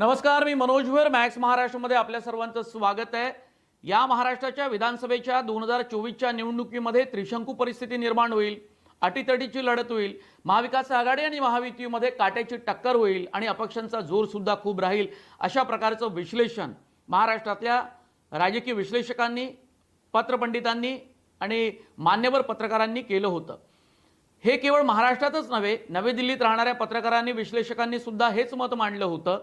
नमस्कार, मी मनोज भुयर. मॅक्स महाराष्ट्रामध्ये आपल्या सर्वांचं स्वागत आहे. या महाराष्ट्राच्या विधानसभेच्या 2024च्या निवडणुकीमध्ये त्रिशंकू परिस्थिती निर्माण होईल, अटीतटीची लढत होईल, महाविकास आघाडी आणि महायुतीमध्ये काट्याची टक्कर होईल आणि अपक्षांचा जोर सुद्धा खूप राहील, अशा प्रकारचं विश्लेषण महाराष्ट्रातल्या राजकीय विश्लेषकांनी, पत्रपंडितांनी आणि मान्यवर पत्रकारांनी केलं होतं. हे केवळ महाराष्ट्रातच नव्हे, नवी दिल्लीत राहणाऱ्या पत्रकारांनी, विश्लेषकांनी सुद्धा हेच मत मांडलं होतं.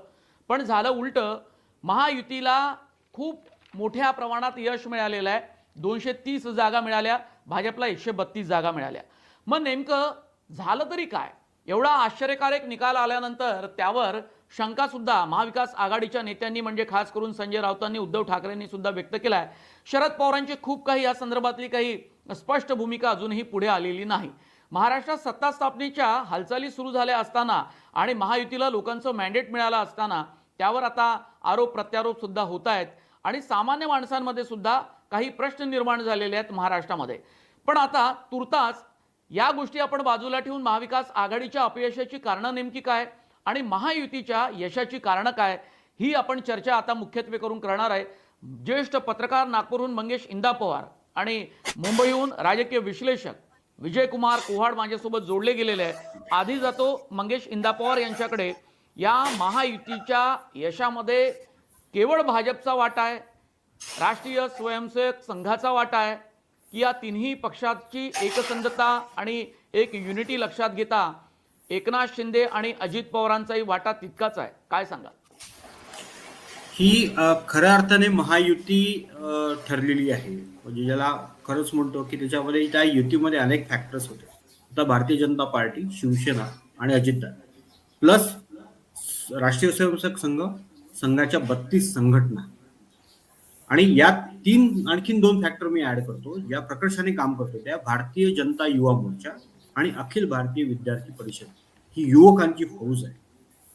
पण झालं उलटं. महायुतीला खूप मोठ्या प्रमाणात यश मिळालेलं आहे. 230 जागा मिळाल्या, भाजपला 132 जागा मिळाल्या. मग नेमकं झालं तरी काय? एवढा आश्चर्यकारक निकाल आल्यानंतर त्यावर शंका सुद्धा महाविकास आघाडीच्या नेत्यांनी, म्हणजे खास करून संजय राऊतांनी, उद्धव ठाकरेंनी सुद्धा व्यक्त केला आहे. शरद पवारांची खूप काही या संदर्भातली काही स्पष्ट भूमिका अजूनही पुढे आलेली नाही. महाराष्ट्रात सत्ता स्थापनेच्या हालचाली सुरू झाल्या असताना आणि महायुतीला लोकांचं मॅन्डेट मिळालं असताना त्यावर आता आरोप प्रत्यारोप सुद्धा होत आहेत आणि सामान्य माणसांमध्ये सुद्धा काही प्रश्न निर्माण झालेले आहेत महाराष्ट्रामध्ये. पण आता तुर्तास या गोष्टी आपण बाजूला ठेवून महाविकास आघाडीच्या अपयशाची कारणं नेमकी काय आणि महायुतीच्या यशाची कारणं काय, ही आपण चर्चा आता मुख्यत्वे करून करणार आहे. ज्येष्ठ पत्रकार, नागपूरहून मंगेश इंदापवार आणि मुंबईहून राजकीय विश्लेषक विजयकुमार कुहाड माझ्यासोबत जोडले गेलेले आहे. आधी जातो मंगेश इंदापवार यांच्याकडे. या महायुतीच्या यशामध्ये केवळ भाजपचा वाटा आहे, राष्ट्रीय स्वयंसेवक संघाचा वाटा आहे, की या तिन्ही पक्षाची एकसंधता आणि एक युनिटी लक्षात घेता एकनाथ शिंदे आणि अजित पवारांचाही वाटा तितकाच आहे? काय सांगा? ही खऱ्या अर्थाने महायुती ठरलेली आहे. म्हणजे ज्याला खरंच म्हणतो की त्याच्यामध्ये त्या युतीमध्ये अनेक फॅक्टर्स होते. आता भारतीय जनता पार्टी, शिवसेना आणि अजितदादा प्लस राष्ट्रीय स्वयंसेवक संघ, संघाच्या 32 संघटना आणि यात आणखीन दोन फॅक्टर मी ऍड करतो. ज्या प्रकर्षाने काम करतो त्या भारतीय जनता युवा मोर्चा आणि अखिल भारतीय विद्यार्थी परिषद, ही युवकांची फौज आहे.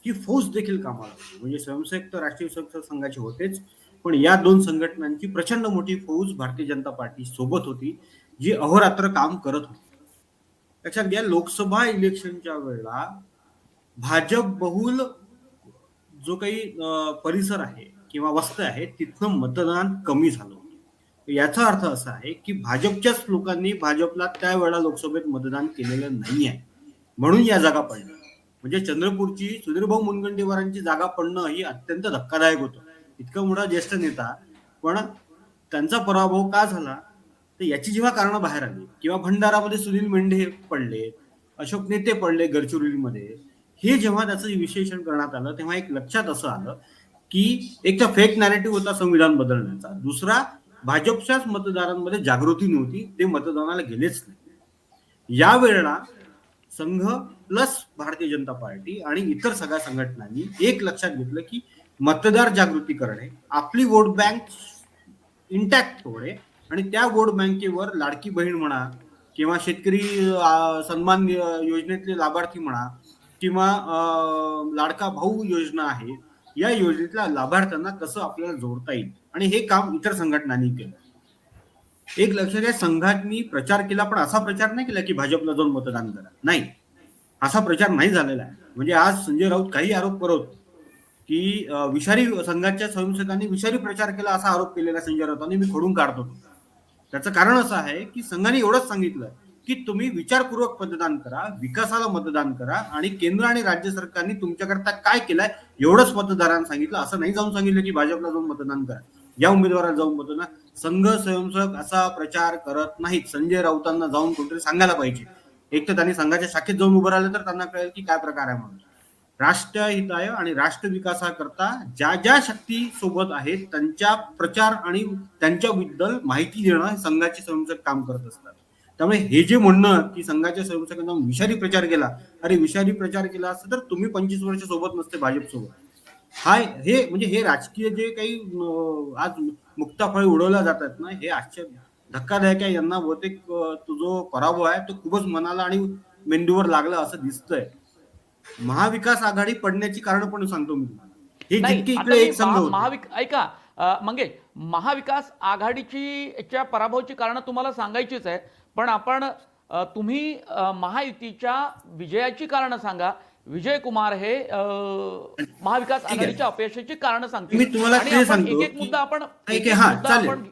ही फौज देखील कामाला होती. म्हणजे स्वयंसेवक तर राष्ट्रीय स्वयंसेवक संघाचे होतेच, पण या दोन संघटनांची प्रचंड मोठी फौज भारतीय जनता पार्टी सोबत होती, जी अहोरात्र काम करत होती. लक्षात घ्या, लोकसभा इलेक्शनच्या वेळेला भाजप बहुल जो काही परिसर आहे किंवा वस्ती आहे तिथनं मतदान कमी झालं होतं. याचा अर्थ असा आहे की भाजपच्याच लोकांनी भाजपला त्यावेळेला लोकसभेत मतदान केलेलं नाही आहे, म्हणून या जागा पडल्या. म्हणजे चंद्रपूरची सुधीरभाऊ मुनगंटीवारांची जागा पडणं ही अत्यंत धक्कादायक होतं. इतका मोठा ज्येष्ठ नेता, पण त्यांचा पराभव का झाला तर याची जेव्हा कारणं बाहेर आली, किंवा भंडारामध्ये सुनील मेंढे पडले, अशोक नेते पडले गडचिरोलीमध्ये, हे जेव्हा त्याचं विश्लेषण करण्यात आलं तेव्हा एक लक्षात असं आलं की एक तर फेक नॅरेटिव्ह होता संविधान बदलण्याचा, दुसरा भाजपच्याच मतदारांमध्ये जागृती नव्हती, ते मतदानाला गेलेच नाही. या वेळेला संघ प्लस भारतीय जनता पार्टी आणि इतर सगळ्या संघटनांनी एक लक्षात घेतलं की मतदार जागृती करणे, आपली वोट बँक इंटॅक्ट ठेवणे आणि त्या वोट बँकेवर लाडकी बहीण म्हणा किंवा शेतकरी सन्मान योजनेतले लाभार्थी म्हणा किंवा लाडका भाऊ योजना आहे, या योजनेतल्या लाभार्थ्यांना कसं आपल्याला जोडता येईल, आणि हे काम इतर संघटनांनी केलं. एक लक्षात घ्या, संघांनी प्रचार केला, पण असा प्रचार नाही केला की भाजपला जाऊन मतदान करा. नाही, असा प्रचार नाही झालेला आहे. म्हणजे आज संजय राऊत काही आरोप करत की विषारी संघाच्या स्वयंसेवकांनी विषारी प्रचार केला असा आरोप केलेला संजय राऊतांनी मी खोडून काढतो. त्याचं कारण असं आहे की संघाने एवढंच सांगितलं की तुम्ही विचारपूर्वक मतदान करा, विकासाला मतदान करा, आणि केंद्र आणि राज्य सरकारने तुमच्याकरता काय केलंय एवढंच मतदारांना सांगितलं. असं नाही जाऊन सांगितलं की भाजपला जाऊन मतदान करा, या उमेदवाराला जाऊन मतदान. संघ स्वयंसेवक असा प्रचार करत नाहीत. संजय राऊतांना जाऊन कुठेतरी सांगायला पाहिजे. एक तर त्यांनी संघाच्या शाखेत जाऊन उभं राहिलं तर त्यांना कळेल की काय प्रकार आहे म्हणून. राष्ट्रहिताय आणि राष्ट्र विकासाकरता ज्या ज्या शक्ती सोबत आहेत त्यांच्या प्रचार आणि त्यांच्याबद्दल माहिती देणं हे संघाचे स्वयंसेवक काम करत असतात. त्यामुळे हे जे म्हणणं की संघाच्या स्वयंसेवकांना विषारी प्रचार केला, अरे विषारी प्रचार केला असतं तर तुम्ही 25 वर्ष सोबत नसते भाजप सोबत. हे म्हणजे हे राजकीय जे काही आज मुक्ताफळी उडवल्या जातात ना, हे आश्चर्य धक्कादायक आहे. यांना बहुतेक तो जो पराभव आहे तो खूपच मनाला आणि मेंदूवर लागला असं दिसतंय. महाविकास आघाडी पडण्याची कारण पण सांगतो मी तुम्हाला. हे जितके इकडे एक संघ होते. ऐका मंगेश, महाविकास आघाडीची पराभवाची कारण तुम्हाला सांगायचीच आहे, पण आपण तुम्ही महायुतीच्या विजयाची कारण सांगा विजय कुमार हे महाविकास ठीक आहे. आघाडीच्या अपयशाची कारण सांगतील. मी तुम्हाला आणि ते आपण सांगतो एक की मुद्दा आपण एक हा चालेल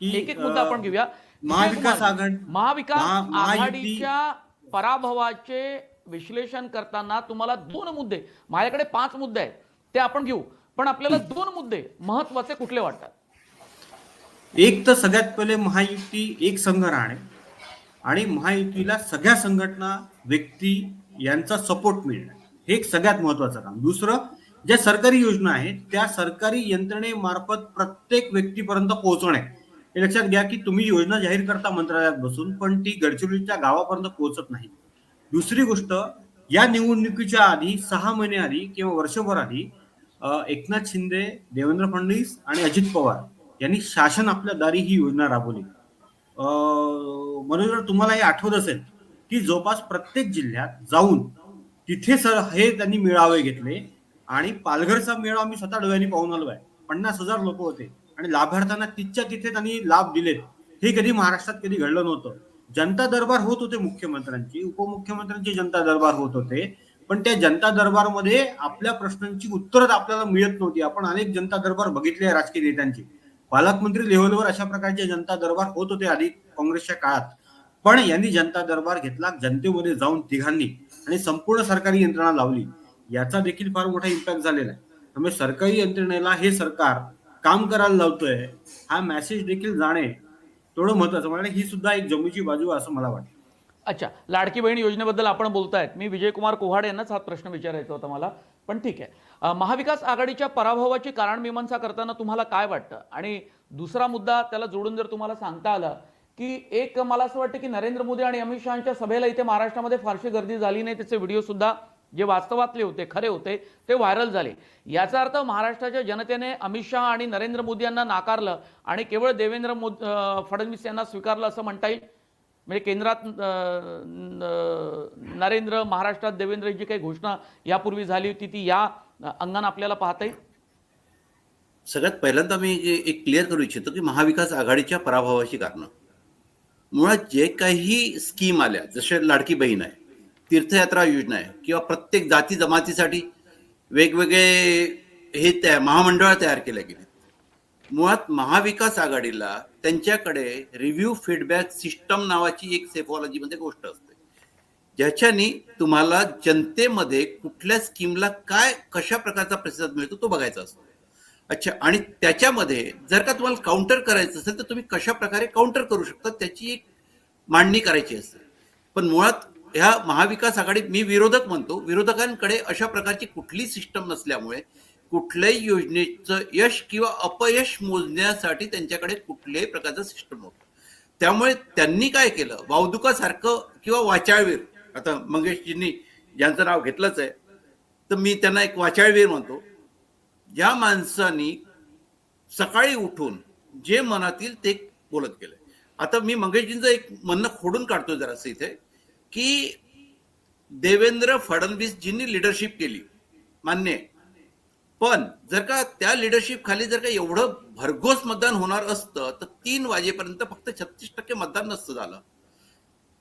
एक एक मुद्दा आपण घेऊया. विजय महाविकास कुमार, आघाडी महाविकास महायुती आघाडीच्या पराभवाचे विश्लेषण करताना तुम्हाला 2 मुद्दे, माझ्याकडे 5 मुद्दे आहेत ते आपण घेऊ, पण आपल्याला 2 मुद्दे महत्वाचे कुठले वाटतात? एक तर सगळ्यात पहिले महायुती एक संघ राहणे आणि महायुतीला सगळ्या संघटना व्यक्ती यांचा सपोर्ट मिळणे हे एक सगळ्यात महत्वाचं काम. दुसरं, ज्या सरकारी योजना आहेत त्या सरकारी यंत्रणेमार्फत प्रत्येक व्यक्तीपर्यंत पोहोचवणे. हे लक्षात घ्या की तुम्ही योजना जाहीर करता मंत्रालयात बसून, पण ती गडचिरोलीच्या गावापर्यंत पोहोचत नाही. दुसरी गोष्ट, या निवडणुकीच्या आधी 6 महिने आधी किंवा वर्षभर आधी एकनाथ शिंदे, देवेंद्र फडणवीस आणि अजित पवार यांनी शासन आपल्या दारी ही योजना राबवली. म्हणून जर तुम्हाला हे आठवत असेल की जवळपास प्रत्येक जिल्ह्यात जाऊन तिथे हे त्यांनी मेळावे घेतले आणि पालघरचा मेळावा मी स्वतः डोळ्यांनी पाहून आलो आहे. 50,000 लोक होते आणि लाभार्थ्यांना तिथच्या तिथे त्यांनी लाभ दिलेत. हे कधी महाराष्ट्रात कधी घडलं नव्हतं. जनता दरबार होत होते मुख्यमंत्र्यांची, उपमुख्यमंत्र्यांची जनता दरबार होत होते, पण त्या जनता दरबारमध्ये आपल्या प्रश्नांची उत्तरं आपल्याला मिळत नव्हती. आपण अनेक जनता दरबार बघितले राजकीय नेत्यांची. पालकमंत्री लेव्हलवर अशा प्रकारचे जनता दरबार होत होते आधी काँग्रेसच्या काळात. पण यांनी जनता दरबार घेतला जनतेमध्ये जाऊन तिघांनी आणि संपूर्ण सरकारी यंत्रणा लावली. याचा देखील फार मोठा इम्पॅक्ट झालेला आहे. त्यामुळे सरकारी यंत्रणेला हे सरकार काम करायला लावतोय हा मेसेज देखील जाणे थोडं महत्वाचं. म्हणजे ही सुद्धा एक जमेची बाजू असं मला वाटतं. अच्छा, लाडकी बहीण योजनेबद्दल आपण बोलतायत. मी विजयकुमार कोव्हाड यांनाच हा प्रश्न विचारायचा होता मला, पण ठीक आहे. महाविकास आघाडीच्या पराभवाची कारणमीमांसा करताना तुम्हाला काय वाटतं? आणि दुसरा मुद्दा त्याला जोडून जर तुम्हाला सांगता आला की एक मला असं वाटतं की नरेंद्र मोदी आणि अमित शहाच्या सभेला इथे महाराष्ट्रामध्ये फारशी गर्दी झाली नाही, त्याचे व्हिडिओ सुद्धा जे वास्तवातले होते, खरे होते, ते व्हायरल झाले. याचा अर्थ महाराष्ट्राच्या जनतेने अमित शहा आणि नरेंद्र मोदी यांना नाकारलं आणि केवळ देवेंद्र फडणवीस यांना स्वीकारलं असं म्हणता येईल. म्हणजे केंद्रात नरेंद्र, महाराष्ट्रात देवेंद्र, जी काही घोषणा यापूर्वी झाली होती ती या अंगाने आपल्याला पाहता येईल. सगळ्यात पहिल्यांदा मी एक क्लिअर करू इच्छितो की महाविकास आघाडीच्या पराभवाची कारणं, मुळात जे काही स्कीम आल्या, जसे लाडकी बहीण आहे, तीर्थयात्रा योजना आहे, किंवा प्रत्येक जाती जमातीसाठी वेगवेगळे महामंडळ तयार केले गेले. मुळात महाविकास आघाडीला त्यांच्याकडे रिव्ह्यू फीडबॅक सिस्टम नावाची एक सेफॉलॉजी मध्ये गोष्ट असते, ज्याच्यानी तुम्हाला जनतेमध्ये कुठल्या स्कीमला काय कशा प्रकारचा प्रतिसाद मिळतो तो बघायचा असतो. अच्छा, आणि त्याच्यामध्ये जर का तुम्हाला काउंटर करायचं असेल तर तुम्ही कशा प्रकारे काउंटर करू शकता त्याची एक मांडणी करायची असते. पण मुळात ह्या महाविकास आघाडीत मी विरोधक म्हणतो, विरोधकांकडे अशा प्रकारची कुठली सिस्टम नसल्यामुळे कुठल्याही योजनेचं यश किंवा अपयश मोजण्यासाठी त्यांच्याकडे कुठल्याही प्रकारचं सिस्टम नव्हतं. त्यामुळे त्यांनी काय केलं, वावदुकासारखं किंवा वाचाळवीर, आता मंगेशजींनी ज्यांचं नाव घेतलंच आहे तर मी त्यांना एक वाचाळवीर म्हणतो, ज्या माणसांनी सकाळी उठून जे मनातील ते बोलत गेले. आता मी मंगेशजींचं एक म्हणणं खोडून काढतो जरासं इथे, की देवेंद्र फडणवीसजींनी लिडरशिप केली, मान्य आहे, पण जर का त्या लिडरशिप खाली जर का एवढं भरघोस मतदान होणार असतं तर 3 वाजेपर्यंत फक्त 36% मतदान नसतं झालं.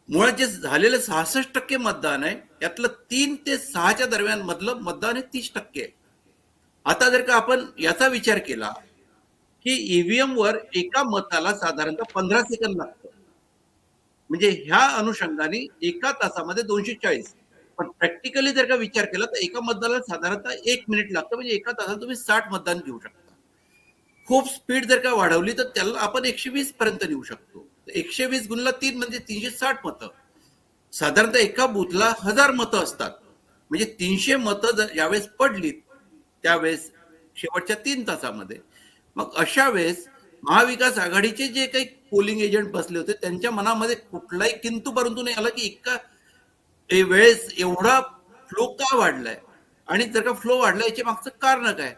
मुळात जे झालेलं 66% मतदान आहे यातलं 3 ते 6च्या दरम्यान मधलं मतदान हे 30% आहे. आता जर का आपण याचा विचार केला की ईव्हीएम वर एका मताला साधारणतः 15 सेकंद लागतं, म्हणजे ह्या अनुषंगाने एका तासामध्ये 240, पण प्रॅक्टिकली जर का विचार केला तर एका मतदानाला साधारणतः 1 मिनिट लागतं, म्हणजे एका तासात तुम्ही 60 मतदान घेऊ शकता. खूप स्पीड जर का वाढवली तर त्याला आपण 120 पर्यंत नेऊ शकतो. 120 गुणला 3 म्हणजे 360 मतं. साधारणतः एका बूथला 1000 मतं असतात, म्हणजे 300 मतं यावेळेस पडलीत त्यावेळेस शेवटच्या 3 तासामध्ये. मग अशा वेळेस महाविकास आघाडीचे जे काही पोलिंग एजंट बसले होते त्यांच्या मनामध्ये कुठलाही किंतु परंतु नाही आला की एका वेळेस एवढा फ्लो का वाढलाय, आणि जर का फ्लो वाढला याच्या मागचं कारण काय.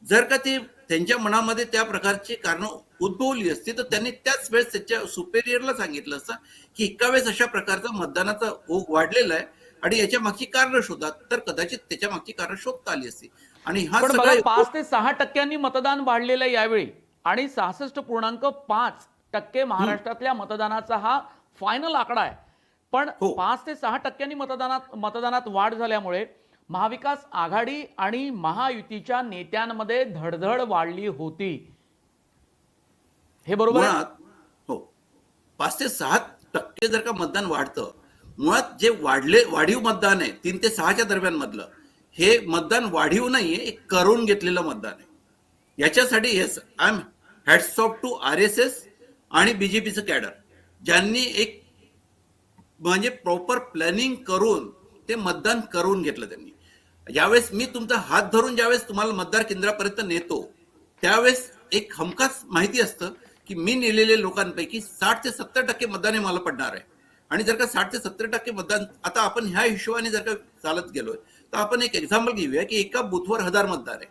जर का ते त्यांच्या मनामध्ये त्या प्रकारची कारण उद्भवली असती तर त्यांनी त्याच वेळेस त्याच्या सुपेरियरला सांगितलं असतं की एका वेळेस अशा प्रकारचा मतदानाचा ओघ वाढलेला आहे आणि याच्या मागची कारण शोधा, तर कदाचित त्याच्या मागची कारण शोधता आली असती. आणि हा पण बघा, सगळा 5 ते 6% मतदान वाढलेलं आहे यावेळी आणि 66.5% महाराष्ट्रातल्या मतदानाचा हा फायनल आकडा आहे. पण हो. 5 ते 6% मतदानात वाढ झाल्यामुळे महाविकास आघाडी आणि महायुतीच्या नेत्यांमध्ये धडधड वाढली होती. हे बरोबर आहे? मुळात हो, 5 ते 6% जर का मतदान वाढतं, मुळात जे वाढीव मतदान आहे 3 ते 6च्या दरम्यान मधलं, हे मतदान वाढीव नाहीये, एक करून घेतलेलं मतदान आहे. याच्यासाठी yes, I am hats off to RSS आणि बीजेपीचं कॅडर, ज्यांनी एक म्हणजे प्रॉपर प्लॅनिंग करून ते मतदान करून घेतलं त्यांनी. ज्यावेळेस मी तुमचा हात धरून ज्यावेळेस तुम्हाला मतदार केंद्रापर्यंत नेतो, त्यावेळेस एक हमखास माहिती असतं की मी नेलेले लोकांपैकी 60 ते 70% मतदान हे मला पडणार आहे. आणि जर का 60 ते 70% मतदान, आता आपण ह्या हिशोबाने जर का चालत गेलोय, तर आपण एक एक्झाम्पल घेऊया की एका बुथवर 1000 मतदार आहे,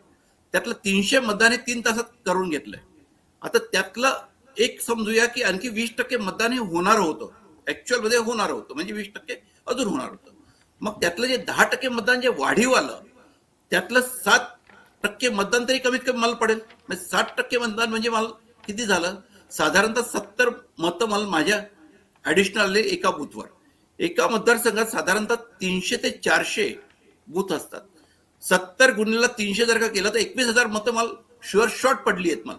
त्यातलं 300 मतदान हे 3 तासात करून घेतलंय. आता त्यातलं एक समजूया की आणखी 20% मतदान हे होणार होतं, ऍक्च्युअल मध्ये होणार होतं, म्हणजे 20% अजून होणार होतं. मग त्यातलं जे 10% मतदान जे वाढीव आलं, त्यातलं 7% मतदान तरी कमीत कमी मला पडेल. म्हणजे 60% मतदान म्हणजे मला किती झालं, साधारणतः 70 मतं मला माझ्या ऍडिशनल आले एका बुथवर. एका मतदारसंघात साधारणतः 300 ते 400 बूथ असतात. 70 गुणिले 300 जर का केलं तर 21,000 मतं मला शुअर शॉर्ट पडली आहेत. मला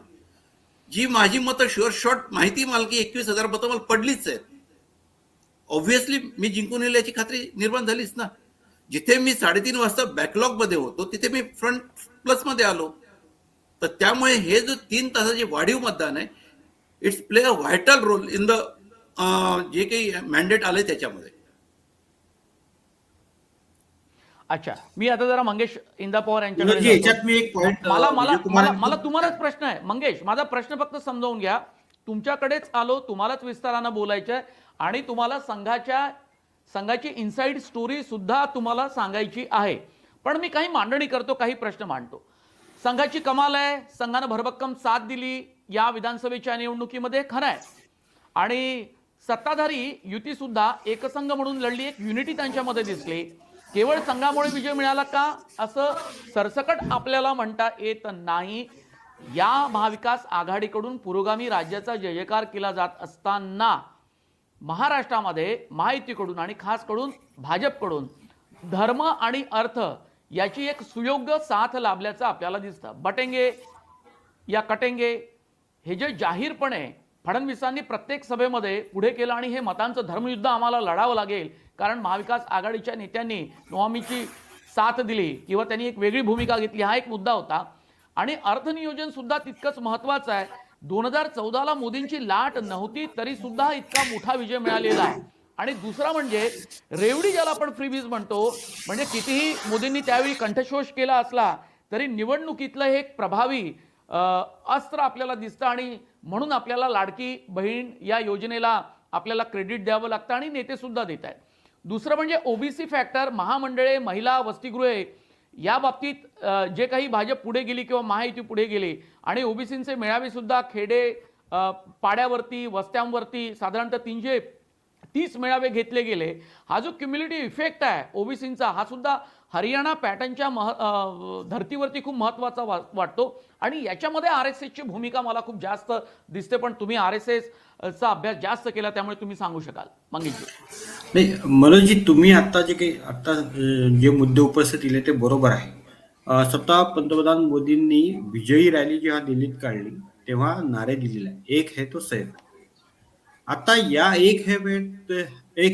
जी माझी मतं शुअर शॉर्ट माहिती मला की 21,000 मतं मला पडलीच आहेत. ऑब्व्हियसली मी जिंकून येईल याची खात्री निर्माण झालीच ना. जिथे मी 3:30 वाजता बॅकलॉग मध्ये होतो, तिथे मी फ्रंट प्लस मध्ये आलो. तर त्यामुळे हे जो 3 तासाचे वाढीव मतदान आहे, it's play a vital role in the जे काही मॅन्डेट आले त्याच्यामध्ये. अच्छा, मी आता जरा मंगेश इंदापवार यांच्याकडे मनोजजी, जातो. याच्यात मी एक पॉइंट मला मला मला मला तुम्हालाच प्रश्न आहे मंगेश, माझा प्रश्न फक्त समजावून घ्या. तुमच्याकडेच आलो, तुम्हालाच विस्तारानं बोलायचं आहे आणि तुम्हाला संघाची इनसाइड स्टोरी सुद्धा तुम्हाला सांगायची आहे. पण मी काही मांडणी करतो, काही प्रश्न मांडतो. संघाची कमाल आहे, संघानं भरभक्कम साथ दिली या विधानसभेच्या निवडणुकीमध्ये, खरं आहे. आणि सत्ताधारी युती सुद्धा एकसंघ म्हणून लढली, एक युनिटी त्यांच्यामध्ये दिसली. केवळ संघामुळे विजय मिळाला का असं सरसकट आपल्याला म्हणता येत नाही. या महाविकास आघाडीकडून पुरोगामी राज्याचा जय जयकार केला जात असताना महाराष्ट्रामध्ये महायुतीकडून आणि खास करून भाजपकडून धर्म आणि अर्थ याची एक सुयोग्य साथ लाभल्याचं आपल्याला दिसतं. बटेंगे या कटेंगे हे जे जाहीरपणे फडणवीसांनी प्रत्येक सभेमध्ये पुढे केलं आणि हे मतांचं धर्मयुद्ध आम्हाला लढावं लागेल कारण महाविकास आघाडीच्या नेत्यांनी नोआमीची साथ दिली किंवा त्यांनी एक वेगळी भूमिका घेतली, हा एक मुद्दा होता. आणि अर्थनियोजन सुद्धा तितकंच महत्वाचं आहे. 2014ला मोदींची लाट नव्हती तरी सुद्धा इतका मोठा विजय मिळालेला आहे. आणि दुसरा म्हणजे रेवडी, ज्याला आपण फ्रीबीज म्हणतो, म्हणजे कितीही मोदींनी त्यावेळी कंठशोष केला असला तरी निवडणुकीतलं हे एक प्रभावी अस्त्र आपल्याला दिसतं आणि म्हणून आपल्याला लाडकी बहीण या योजनेला आपल्याला क्रेडिट द्यावं लागतं आणि नेते सुद्धा देत आहेत. दुसरं म्हणजे ओबीसी फॅक्टर, महामंडळे, महिला वसतिगृहे या बाबतीत जे काही भाजप पुढे गेली किंवा महायुती पुढे गेली आणि ओबीसींचे मेळावे सुद्धा खेडे पाड्यावरती वस्त्यांवरती साधारणतः 330 मेळावे घेतले गेले. हा जो क्युम्युलेटिव्ह इफेक्ट आहे ओबीसींचा, हा सुद्धा हरियाणा पॅटर्नच्या धर्तीवरती खूप महत्त्वाचा वाटतो आणि याच्यामध्ये RSSची भूमिका मला खूप जास्त दिसते. पण तुम्ही RSSचा अभ्यास जास्त केला त्यामुळे तुम्ही सांगू शकाल मंगेशजी. नाही मनोजजी, तुम्ही आता जे मुद्दे उपस्थित केले ते बरोबर आहे. स्वतः पंतप्रधान मोदींनी विजयी रॅली जेव्हा दिल्लीत काढली तेव्हा नारे दिलेले आहे, एक है तो सेफ. आता या एक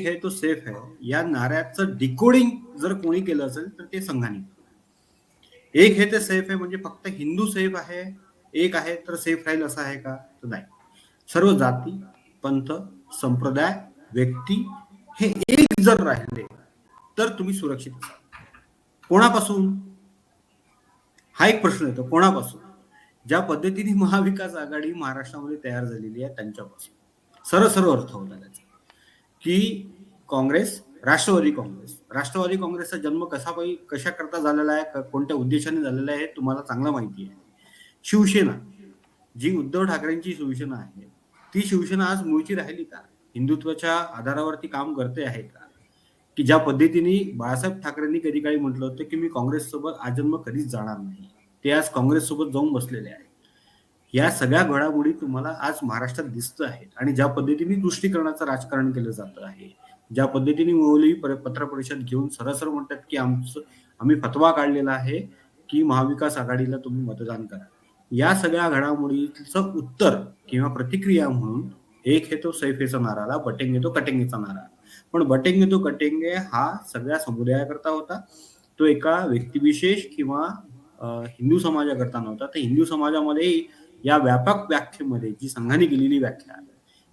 है तो सेफ है या नाऱ्याचं डिकोडिंग जर कोणी केलं असेल तर ते संघाने. एक है तो सेफ है म्हणजे फक्त हिंदू सेफ आहे, एक आहे तर सेफ राहील असं आहे का? तर नाही. सर्व जाती, पंथ, संप्रदाय, व्यक्ती हे एक जर राहिले तर तुम्ही सुरक्षित असाल. कोणापासून? हा एक प्रश्न येतो. कोणापासून? ज्या पद्धतीने महाविकास आघाडी महाराष्ट्रामध्ये तयार झालेली आहे त्यांच्यापासून. सरळ अर्थ होता त्याचा की काँग्रेस, राष्ट्रवादी काँग्रेसचा जन्म कशा करता झालेला आहे, कोणत्या उद्देशाने झालेला आहे तुम्हाला चांगला माहिती आहे. शिवसेना, जी उद्धव ठाकरेंची शिवसेना आहे, ती शिवसेना आज मूळची राहिली का? हिंदुत्वाच्या आधारावरती काम करते आहे का? की ज्या पद्धतीने बाळासाहेब ठाकरेंनी कधी काळी म्हटलं होतं की मी काँग्रेससोबत आजन्म कधीच जाणार नाही, ते आज काँग्रेससोबत जाऊन बसलेले आहे. या सगळ्या घडामोडी तुम्हाला आज महाराष्ट्रात दिसत आहेत आणि ज्या पद्धतीने तुष्टीकरणाचं राजकारण केलं जात आहे, ज्या पद्धतीने मौलवी पत्रपरिषद घेऊन सरसर म्हणतात की आम्ही फतवा काढलेला आहे की महाविकास आघाडीला तुम्ही मतदान करा. या सगळ्या घडामोडीचं उत्तर किंवा प्रतिक्रिया म्हणून एक हे तो सैफेचा नारा आला, बटेंगे तो कटेंगेचा नारा आला. पण बटेंगे तो कटेंगे हा सगळ्या समुदायाकरता होता, तो एका व्यक्तिविशेष किंवा हिंदू समाजाकरता नव्हता. तर हिंदू समाजामध्ये या व्यापक व्याख्येमध्ये जी संघाने केलेली व्याख्या आहे,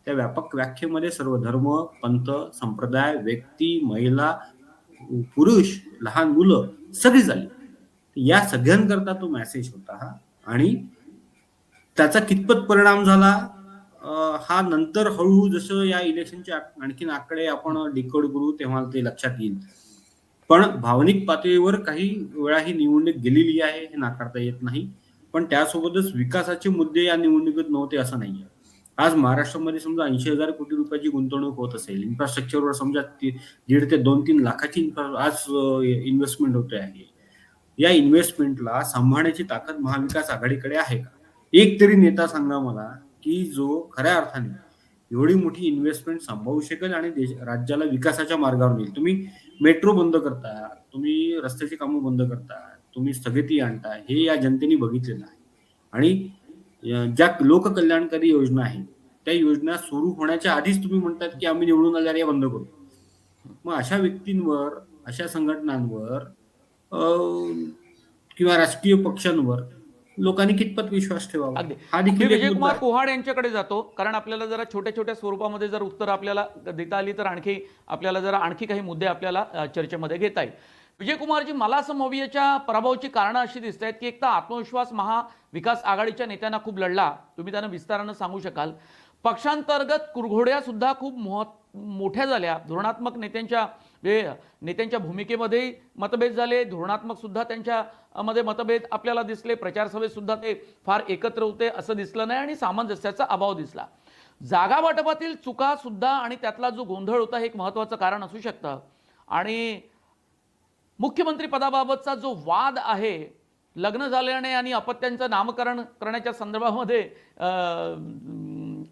त्या व्यापक व्याख्येमध्ये सर्व धर्म, पंथ, संप्रदाय, व्यक्ती, महिला, पुरुष, लहान मुलं सगळी झाली. या सगळ्यांकरता तो मेसेज होता हा. आणि त्याचा कितपत परिणाम झाला हा नंतर हळूहळू जसं या इलेक्शनचे आणखीन आकडे आपण डिकोड करू तेव्हा ते लक्षात येईल. पण भावनिक पातळीवर काही वेळा ही निवडणूक गेलेली आहे हे नाकारता येत नाही. पण त्यासोबतच विकासाचे मुद्दे या निवडणुकीत नव्हते असं नाहीये. आज महाराष्ट्रामध्ये समजा 80,000 कोटी रुपयाची गुंतवणूक होत असेल, इन्फ्रास्ट्रक्चरवर समजा 1.5 ते 2-3 लाखाची आज इन्व्हेस्टमेंट होते आहे. या इन्व्हेस्टमेंटला सांभाळण्याची ताकद महाविकास आघाडीकडे आहे का? एक तरी नेता सांगा मला की जो खऱ्या अर्थाने एवढी मोठी इन्व्हेस्टमेंट सांभाळू शकेल आणि राज्याला विकासाच्या मार्गावर नेईल. तुम्ही मेट्रो बंद करता, तुम्ही रस्त्याची कामं बंद करता, तुम्ही स्थगिती आणता, हे या जनतेने बघितलेलं आहे. आणि ज्या लोककल्याणकारी योजना आहेत त्या योजना सुरू होण्याच्या आधीच तुम्ही म्हणतात की आम्ही निवडून आल्यावर या बंद करू. मग अशा व्यक्तींवर, अशा संघटनांवर किंवा राजकीय पक्षांवर लोकांनी कितपत विश्वास ठेवावा अगदी. हा देखील एक मुद्दा विजयकुमार आहे. कोहाड यांच्याकडे जातो, कारण आपल्याला जरा छोट्या छोट्या स्वरूपामध्ये जर उत्तर आपल्याला देता आली तर आपल्याला जरा आणखी काही मुद्दे आपल्याला चर्चेमध्ये घेता येईल. विजयकुमारजी, मला असं मवियाच्या पराभवाची कारणं अशी दिसत आहेत की एक तर आत्मविश्वास महाविकास आघाडीच्या नेत्यांना खूप लढला, तुम्ही त्यांना विस्तारानं सांगू शकाल. पक्षांतर्गत कुरघोड्या सुद्धा खूप मोठ्या झाल्या. धोरणात्मक नेत्यांच्या भूमिकेमध्ये मतभेद झाले, धोरणात्मक सुद्धा त्यांच्या मध्ये मतभेद आपल्याला दिसले. प्रचार सभेत सुद्धा ते फार एकत्र होते असं दिसलं नाही आणि सामंजस्याचा अभाव दिसला. जागा वाटपातील चुका सुद्धा आणि त्यातला जो गोंधळ होता हे एक महत्त्वाचं कारण असू शकतं. आणि मुख्यमंत्री पदाबाबतचा जो वाद आहे, लग्न झाल्याने आणि अपत्यांचं नामकरण करण्याच्या संदर्भामध्ये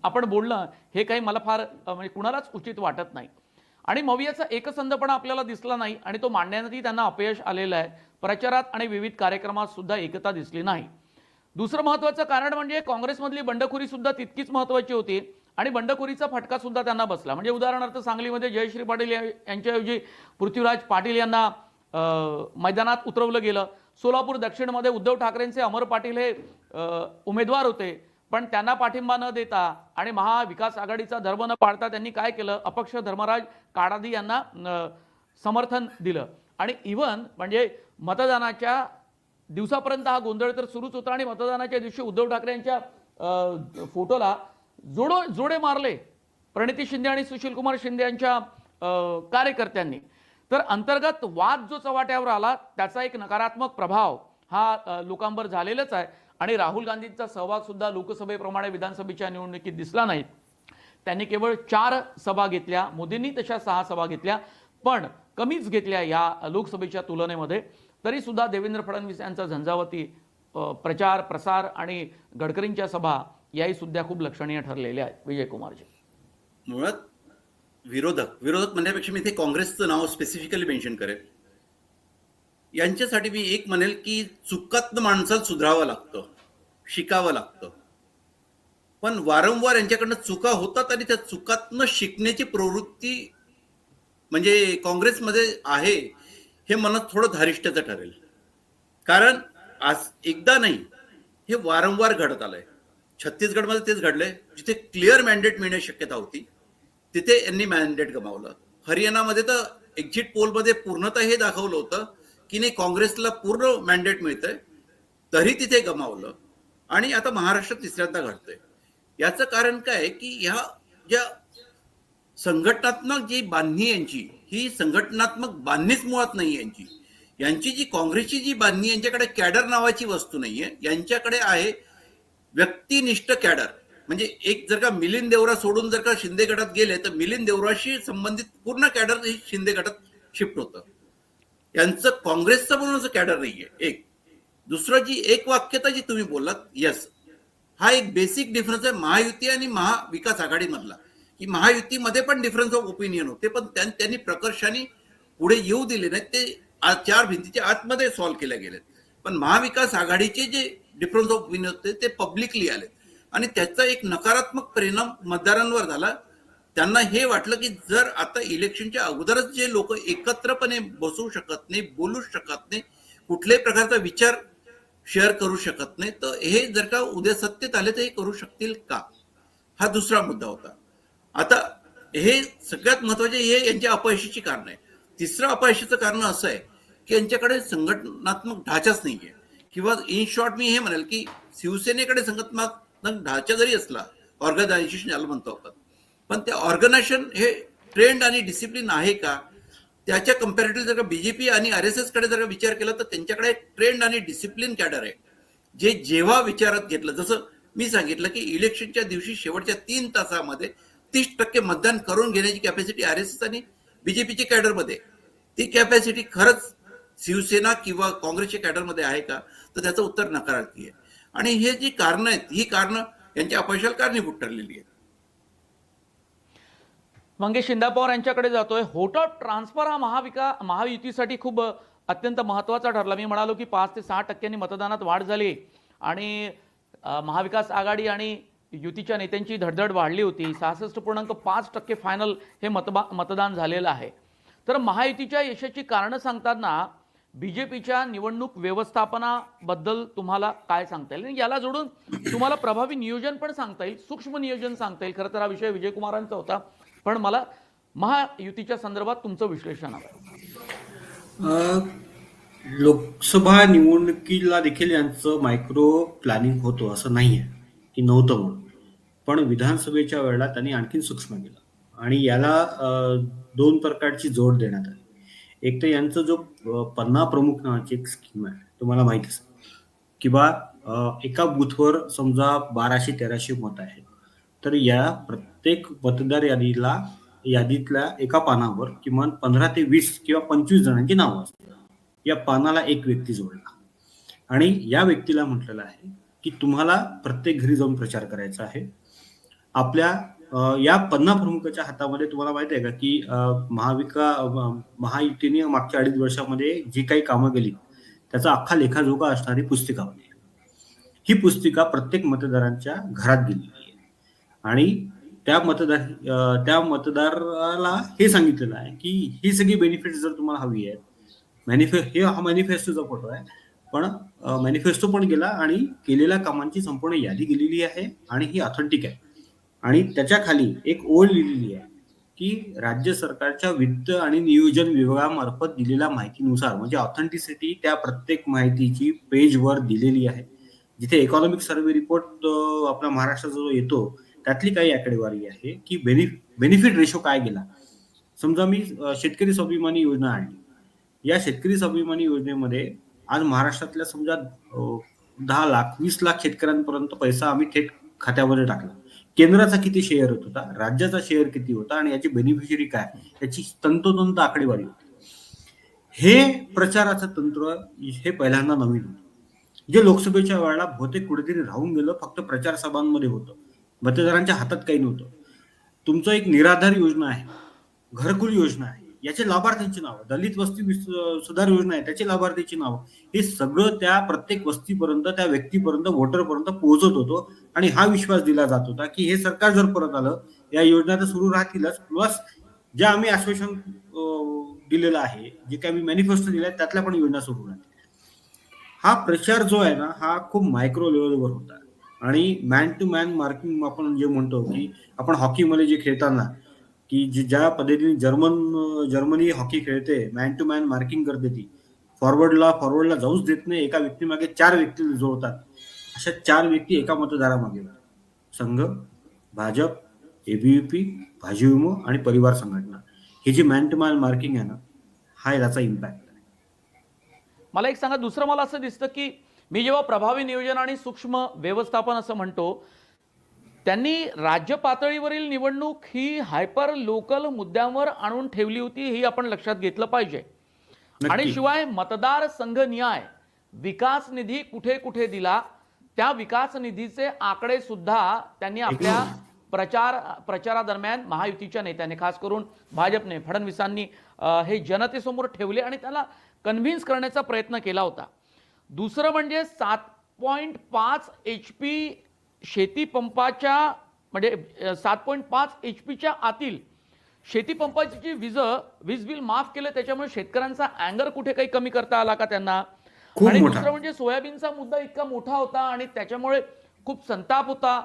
आपण बोलणं हे काही मला फार म्हणजे कुणालाच उचित वाटत नाही. आणि मवियाचा एकसंधपणा आपल्याला दिसला नाही आणि तो मांडण्यातही त्यांना अपयश आलेलं आहे. प्रचारात आणि विविध कार्यक्रमात सुद्धा एकता दिसली नाही. दुसरं महत्त्वाचं कारण म्हणजे काँग्रेसमधली बंडखोरी सुद्धा तितकीच महत्त्वाची होती आणि बंडखोरीचा फटका सुद्धा त्यांना बसला. म्हणजे उदाहरणार्थ सांगलीमध्ये जयश्री पाटील यांच्याऐवजी पृथ्वीराज पाटील यांना मैदानात उतरवलं गेलं. सोलापूर दक्षिणमध्ये उद्धव ठाकरेंचे अमर पाटील हे उमेदवार होते, पण त्यांना पाठिंबा न देता आणि महाविकास आघाडीचा धर्म न पाळता त्यांनी काय केलं, अपक्ष धर्मराज काडादी यांना समर्थन दिलं. आणि इव्हन म्हणजे मतदानाच्या दिवसापर्यंत हा गोंधळ तर सुरूच होता आणि मतदानाच्या दिवशी उद्धव ठाकरे यांच्या फोटोला जोडे मारले प्रणिती शिंदे आणि सुशीलकुमार शिंदे यांच्या कार्यकर्त्यांनी. तर अंतर्गत वाद जो चव्हाट्यावर आला त्याचा एक नकारात्मक प्रभाव हा लोकांवर झालेलाच आहे. आणि राहुल गांधींचा सहभाग सुद्धा लोकसभेप्रमाणे विधानसभेच्या निवडणुकीत दिसला नाही. त्यांनी केवळ 4 सभा घेतल्या, मोदींनी तशा 6 सभा घेतल्या, पण कमीच घेतल्या या लोकसभेच्या तुलनेमध्ये. तरी सुद्धा देवेंद्र फडणवीस यांचा झंझावती प्रचार प्रसार आणि गडकरींच्या सभा याही सुद्धा खूप लक्षणीय ठरलेल्या आहेत. विजयकुमारजी, मुळात विरोधक म्हणण्यापेक्षा मी इथे काँग्रेसचं नाव स्पेसिफिकली मेन्शन करेन. यांच्यासाठी मी एक म्हणेल की चुकातनं माणसाला सुधारावं लागतं, शिकावं लागतं. पण वारंवार यांच्याकडनं चुका होतात आणि त्या चुकातनं शिकण्याची प्रवृत्ती म्हणजे काँग्रेसमध्ये आहे हे मला थोडं धारिष्ट्याचं ठरेल. कारण आज एकदा नाही, हे वारंवार घडत आलंय. छत्तीसगडमध्ये तेच घडलंय, जिथे क्लिअर मॅन्डेट मिळण्याची शक्यता होती तिथे यांनी मॅन्डेट गमावलं. हरियाणामध्ये तर एक्झिट पोलमध्ये पूर्णतः हे दाखवलं होतं की नाही, काँग्रेसला पूर्ण मॅन्डेट मिळतंय, तरी तिथे गमावलं. आणि आता महाराष्ट्रात तिसऱ्यांदा घडतंय. याचं कारण काय की ह्या ज्या संघटनात्मक जी बांधणी यांची, ही संघटनात्मक बांधणीच मुळात नाही यांची. यांची जी काँग्रेसची जी बांधणी, यांच्याकडे कॅडर नावाची वस्तू नाहीये. यांच्याकडे आहे व्यक्तिनिष्ठ कॅडर. म्हणजे एक जर का मिलिंद देवरा सोडून जर का शिंदे गटात गेले तर मिलिंद देवराशी संबंधित पूर्ण कॅडर हे शिंदे गटात शिफ्ट होतं. यांचं काँग्रेसचं म्हणून कॅडर नाहीये. एक दुसरं जी एक वाक्यता जी तुम्ही बोललात, यस, हा एक बेसिक डिफरन्स आहे महायुती आणि महाविकास आघाडी मधला. की महायुतीमध्ये पण डिफरन्स ऑफ ओपिनियन होते, पण त्यांनी प्रकर्षाने पुढे येऊ दिले नाहीत. ते चार भिंतीच्या आतमध्ये सॉल्व्ह केले गेलेत. पण महाविकास आघाडीचे जे डिफरन्स ऑफ ओपिनियन होते ते पब्लिकली आले आणि त्याचा एक नकारात्मक परिणाम मतदारांवर झाला. त्यांना हे वाटलं की जर आता इलेक्शनच्या अगोदरच जे लोक एकत्रपणे बसू शकत नाही, बोलू शकत नाही, कुठल्याही प्रकारचा विचार शेअर करू शकत नाही, तर हे जर का उद्या सत्तेत आले तर हे करू शकतील का, हा दुसरा मुद्दा होता. आता हे सगळ्यात महत्वाचे हे यांच्या अपयशाची कारण आहे. तिसरं अपयशाचं कारण असं आहे की यांच्याकडे संघटनात्मक ढाचाच नाहीये, किंवा इन शॉर्ट मी हे म्हणेल की शिवसेनेकडे संघटनात्मक ढाचा जरी असला, ऑर्गनायझेशन ज्याला म्हणतो आपण, पण ते ऑर्गनायझेशन हे ट्रेंड आणि डिसिप्लिन आहे का, त्याच्या कम्पॅरेटिव्ह जर का बीजेपी आणि RSS कडे जर का विचार केला तर त्यांच्याकडे ट्रेंड आणि डिसिप्लिन कॅडर आहे, जे जेव्हा विचारात घेतलं, जसं मी सांगितलं की इलेक्शनच्या दिवशी शेवटच्या 3 तासामध्ये 30% मतदान करून घेण्याची कॅपॅसिटी RSS आणि बीजेपीच्या कॅडरमध्ये, ती कॅपॅसिटी खरंच शिवसेना किंवा काँग्रेसच्या कॅडरमध्ये आहे का, तर त्याचं उत्तर नकारार्थी आहे. आणि हे जी कारणं आहेत, ही कारणं यांच्या अपयशाला कारणीभूत ठरलेली आहेत. मंगेश शिंदापवार यांच्याकडे जातोय. होट ऑफ ट्रान्सफर हा महायुतीसाठी खूप अत्यंत महत्त्वाचा ठरला. मी म्हणालो की 5 ते 6% मतदानात वाढ झाली आणि महाविकास आघाडी आणि युतीच्या नेत्यांची धडधड वाढली होती. 66.5% फायनल हे मतदान झालेलं आहे. तर महायुतीच्या यशाची कारणं सांगताना बीजेपीच्या निवडणूक व्यवस्थापनाबद्दल तुम्हाला काय सांगता येईल? याला जोडून तुम्हाला प्रभावी नियोजन पण सांगता येईल, सूक्ष्म नियोजन सांगता येईल. खरं तर हा विषय विजयकुमारांचा होता, पण मला महायुतीच्या संदर्भात तुमचं विश्लेषण हवं. लोकसभा निवडणुकीला देखील यांचं मायक्रो प्लॅनिंग होतं असं नाही आहे की नव्हतं म्हणून, पण विधानसभेच्या वेळेला त्यांनी आणखीन सूक्ष्म केलं आणि याला 2 प्रकारची जोड देण्यात आली. एक तर यांचं जो पन्ना प्रमुख नावाची एक स्कीम आहे, तुम्हाला माहित असेल, किंवा एका बूथवर समजा 1200-1300 मत आहेत, तर या प्रत्येक मतदार यादीतल्या एका पानावर किमान 15 ते 20 किंवा 25 जणांची नावं असतात. या पानाला एक व्यक्ती जोडला आणि या व्यक्तीला म्हटलेलं आहे की तुम्हाला प्रत्येक घरी जाऊन प्रचार करायचा आहे. आपल्या या पन्ना प्रमुखाच्या हातामध्ये तुम्हाला माहिती आहे का की महायुतीने मागच्या 2.5 वर्षामध्ये जी काही कामं केली त्याचा अख्खा लेखाजोखा असणारी पुस्तिका होती. ही पुस्तिका प्रत्येक मतदारांच्या घरात गेलेली आहे आणि त्या मतदाराला हे सांगितलेलं आहे की ही सगळी बेनिफिट्स जर तुम्हाला हवी आहेत, हा मॅनिफेस्टोचा फोटो आहे, पण मॅनिफेस्टो पण गेला आणि केलेल्या कामांची संपूर्ण यादी गेलेली आहे आणि ही ऑथेंटिक आहे. आणि त्याच्या खाली एक ओळ लिहिलेली आहे की राज्य सरकारच्या वित्त आणि नियोजन विभागामार्फत दिलेल्या माहितीनुसार, म्हणजे ऑथेंटिसिटी त्या प्रत्येक माहितीची पेजवर दिलेली आहे. जिथे इकॉनॉमिक सर्व्हे रिपोर्ट आपल्या महाराष्ट्राचा जो येतो त्यातली काही आकडेवारी आहे की बेनिफिट रेशो काय गेला. समजा मी शेतकरी स्वाभिमानी योजना आणली. या शेतकरी स्वाभिमानी योजनेमध्ये आज महाराष्ट्रातल्या समजा 10 लाख 20 लाख शेतकऱ्यांपर्यंत पैसा आम्ही थेट खात्यामध्ये टाकला. केंद्राचा किती शेअर होत होता, राज्याचा शेअर किती होता आणि याची बेनिफिशरी काय, याची तंतोतंत आकडेवारी होती. हे प्रचाराचं तंत्र हे पहिल्यांदा नवीन होतं, जे लोकसभेच्या वेळेला बहुतेक कुठेतरी राहून गेलं, फक्त प्रचार सभांमध्ये होतं, मतदारांच्या हातात काही नव्हतं. तुमचं एक निराधार योजना आहे, घरकुल योजना आहे, याचे लाभार्थ्यांची नावं, दलित वस्ती सुधार योजना आहे त्याचे लाभार्थ्यांची नावं, हे सगळं त्या प्रत्येक वस्तीपर्यंत, त्या व्यक्तीपर्यंत, वोटरपर्यंत पोहोचत होतं आणि हा विश्वास दिला जात होता की हे सरकार जर परत आलं या योजना तर सुरू राहतीलच, प्लस ज्या आम्ही आश्वासन दिलेलं आहे, जे काही आम्ही मॅनिफेस्टो दिलाय त्यातल्या पण योजना सुरू राहतील. हा प्रचार जो आहे ना, हा खूप मायक्रो लेवलवर होता आणि मॅन टू मॅन मार्किंग आपण जे म्हणतो की आपण हॉकीमध्ये जे खेळताना की ज्या पद्धतीने जर्मनी हॉकी खेळते, मॅन टू मॅन मार्किंग करते, ती फॉरवर्डला जाऊच देत नाही, एका व्यक्तीमागे 4 व्यक्ती जोडतात. अशा 4 व्यक्ती एका मतदारामागे, संघ, भाजप, एबीव्हीपी, भाजयुमो आणि परिवार संघटना, ही जी मॅन टू मॅन मार्किंग आहे ना, हा याचा इम्पॅक्ट आहे. मला एक सांगा, दुसरं मला असं दिसतं की मी जेव्हा प्रभावी नियोजन आणि सूक्ष्म व्यवस्थापन असं म्हणतो, त्यांनी राज्य पातळीवरील निवडणूक ही हायपर लोकल मुद्द्यांवर आणून ठेवली होती, ही आपण लक्षात घेतलं पाहिजे. आणि शिवाय मतदार संघ न्याय विकास निधी कुठे कुठे दिला, त्या विकास निधीचे आकडे सुद्धा त्यांनी आपल्या प्रचारादरम्यान महायुतीच्या नेत्याने, खास करून भाजपने, फडणवीसांनी हे जनतेसमोर ठेवले आणि त्याला कन्व्हिन्स करण्याचा प्रयत्न केला होता. दुसरं म्हणजे 7.5 HP शेतीपंपाच्या म्हणजे 7.5 HPच्या आतील शेतीपंपाची जी वीज बिल माफ केलं, त्याच्यामुळे शेतकऱ्यांचा अँगर कुठे काही कमी करता आला का त्यांना? खूप आणि मोठा. दुसरं म्हणजे सोयाबीनचा मुद्दा इतका मोठा होता आणि त्याच्यामुळे खूप संताप होता,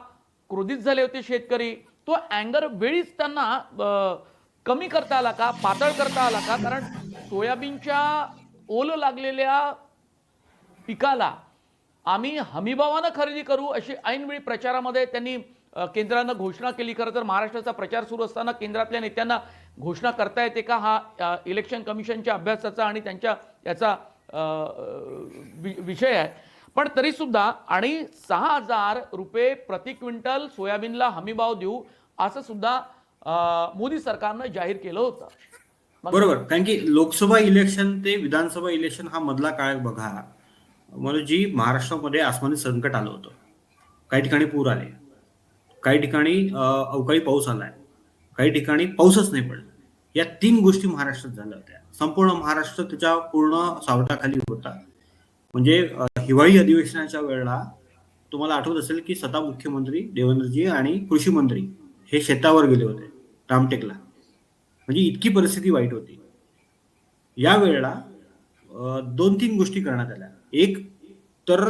क्रोधित झाले होते शेतकरी. तो अँगर वेळीच त्यांना कमी करता आला का, पातळ करता आला का? कारण सोयाबीनच्या ओल लागलेल्या पिकाला आम्ही हमीभावानं खरेदी करू अशी ऐनवेळी प्रचारामध्ये त्यांनी केंद्रानं घोषणा केली. खरं तर महाराष्ट्राचा प्रचार सुरू असताना केंद्रातल्या नेत्यांना घोषणा करता येते का, हा इलेक्शन कमिशनच्या अभ्यासाचा आणि त्यांच्या याचा विषय आहे. पण तरी सुद्धा आणि 6,000 रुपये प्रति क्विंटल सोयाबीनला हमीभाव देऊ असं सुद्धा मोदी सरकारनं जाहीर केलं होतं. बरोबर, कारण की लोकसभा इलेक्शन ते विधानसभा इलेक्शन हा मधला काळ बघा, म्हणजे जी महाराष्ट्रामध्ये आसमानी संकट आलं होतं. काही ठिकाणी पूर आले, काही ठिकाणी अवकाळी पाऊस आलाय, काही ठिकाणी पाऊसच नाही पडला. या 3 गोष्टी महाराष्ट्रात झाल्या होत्या. संपूर्ण महाराष्ट्र त्याच्या पूर्ण सावटाखाली होता. म्हणजे हिवाळी अधिवेशनाच्या वेळेला तुम्हाला आठवत असेल की स्वतः मुख्यमंत्री देवेंद्रजी आणि कृषी मंत्री हे शेतावर गेले होते रामटेकला. म्हणजे इतकी परिस्थिती वाईट होती. या वेळेला 2-3 गोष्टी करण्यात आल्या. एक तर